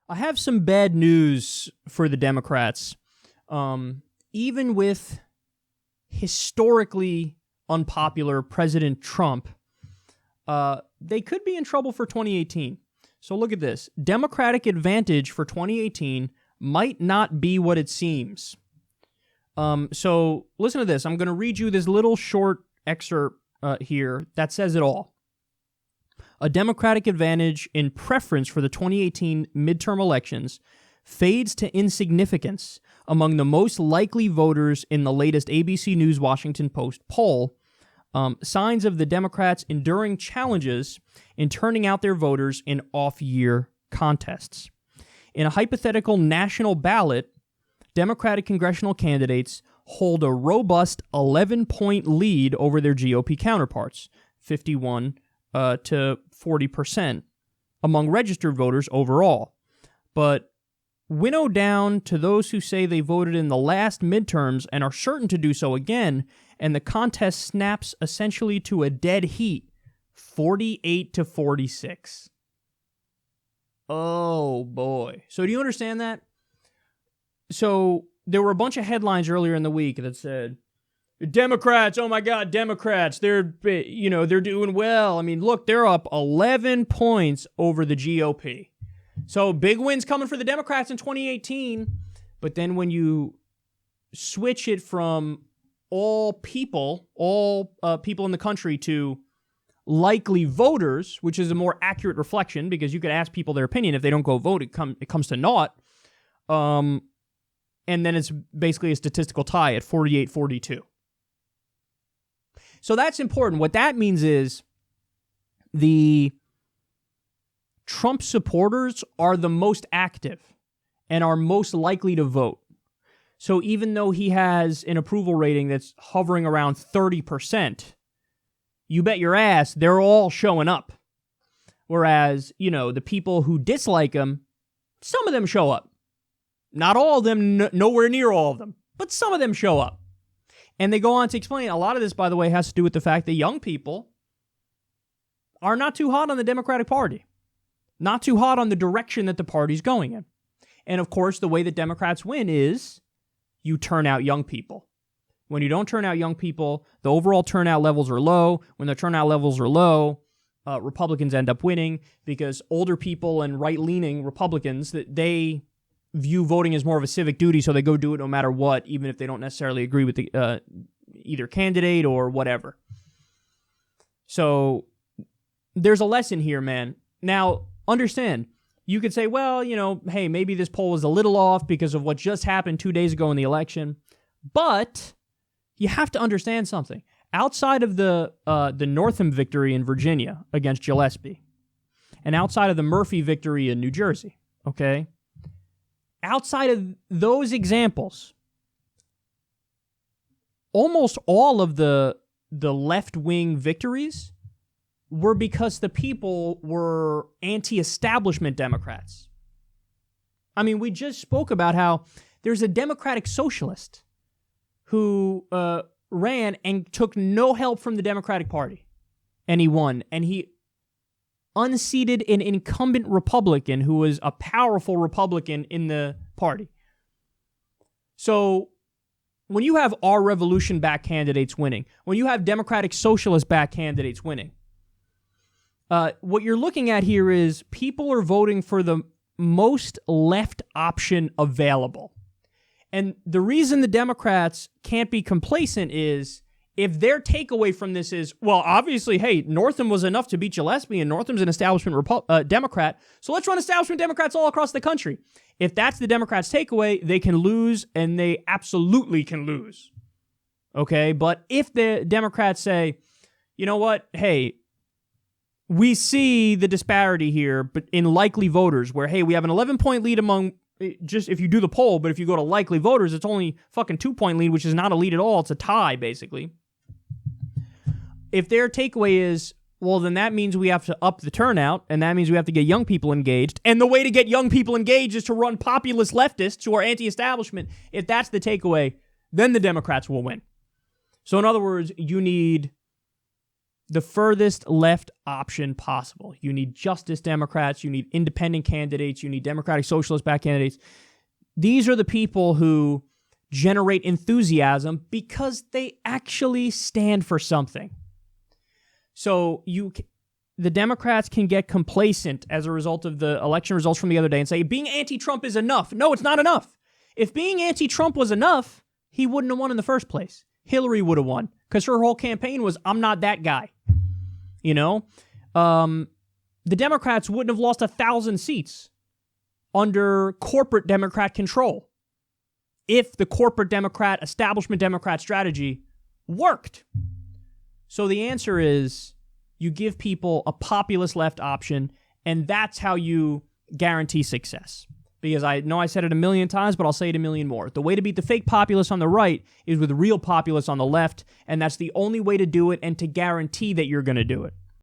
I have some bad news for the Democrats. Even with historically unpopular President Trump, they could be in trouble for 2018. So look at this. Democratic advantage for 2018 might not be what it seems. So listen to this. I'm going to read you this little short excerpt here that says it all. A Democratic advantage in preference for the 2018 midterm elections fades to insignificance among the most likely voters in the latest ABC News Washington Post poll. Signs of the Democrats' enduring challenges in turning out their voters in off-year contests. In a hypothetical national ballot, Democratic congressional candidates hold a robust 11-point lead over their GOP counterparts, 51 to 40% among registered voters overall. But winnow down to those who say they voted in the last midterms and are certain to do so again, and the contest snaps essentially to a dead heat, 48 to 46. Oh, boy. So do you understand that? So there were a bunch of headlines earlier in the week that said, Democrats, oh my God, Democrats, they're doing well. I mean, look, they're up 11 points over the GOP. So big wins coming for the Democrats in 2018. But then when you switch it from all people in the country to likely voters, which is a more accurate reflection because you could ask people their opinion. If they don't go vote, it comes to naught. And then it's basically a statistical tie at 48-42. So that's important. What that means is the Trump supporters are the most active and are most likely to vote. So even though he has an approval rating that's hovering around 30%, you bet your ass they're all showing up. Whereas, the people who dislike him, some of them show up. Not all of them, nowhere near all of them, but some of them show up. And they go on to explain, a lot of this, by the way, has to do with the fact that young people are not too hot on the Democratic Party, not too hot on the direction that the party's going in. And of course, the way that Democrats win is you turn out young people. When you don't turn out young people, the overall turnout levels are low. When the turnout levels are low, Republicans end up winning because older people and right-leaning Republicans, they view voting as more of a civic duty, so they go do it no matter what, even if they don't necessarily agree with the either candidate or whatever. So there's a lesson here, man. Now, understand, you could say, well, hey, maybe this poll was a little off because of what just happened 2 days ago in the election. But you have to understand something. Outside of the Northam victory in Virginia against Gillespie, and outside of the Murphy victory in New Jersey, okay? Outside of those examples, almost all of the left-wing victories were because the people were anti-establishment Democrats. I mean, we just spoke about how there's a Democratic socialist who ran and took no help from the Democratic Party, and he won, and he unseated an incumbent Republican who was a powerful Republican in the party. So when you have our revolution-backed candidates winning, when you have Democratic Socialist-backed candidates winning, what you're looking at here is people are voting for the most left option available. And the reason the Democrats can't be complacent is if their takeaway from this is, well, obviously, hey, Northam was enough to beat Gillespie, and Northam's an establishment Democrat, so let's run establishment Democrats all across the country. If that's the Democrats' takeaway, they can lose, and they absolutely can lose. Okay? But if the Democrats say, you know what, hey, we see the disparity here but in likely voters where, hey, we have an 11-point lead among, just if you do the poll, but if you go to likely voters, it's only fucking 2-point lead, which is not a lead at all. It's a tie, basically. If their takeaway is, well, then that means we have to up the turnout, and that means we have to get young people engaged, and the way to get young people engaged is to run populist leftists who are anti-establishment. If that's the takeaway, then the Democrats will win. So in other words, you need the furthest left option possible. You need Justice Democrats, you need independent candidates, you need Democratic Socialist-backed candidates. These are the people who generate enthusiasm because they actually stand for something. So the Democrats can get complacent as a result of the election results from the other day and say, being anti-Trump is enough. No, it's not enough. If being anti-Trump was enough, he wouldn't have won in the first place. Hillary would have won because her whole campaign was, I'm not that guy. You know? The Democrats wouldn't have lost 1,000 seats under corporate Democrat control if the corporate Democrat, establishment Democrat strategy worked. So the answer is you give people a populist left option, and that's how you guarantee success. Because I know I said it a million times, but I'll say it a million more. The way to beat the fake populists on the right is with real populists on the left, and that's the only way to do it and to guarantee that you're going to do it.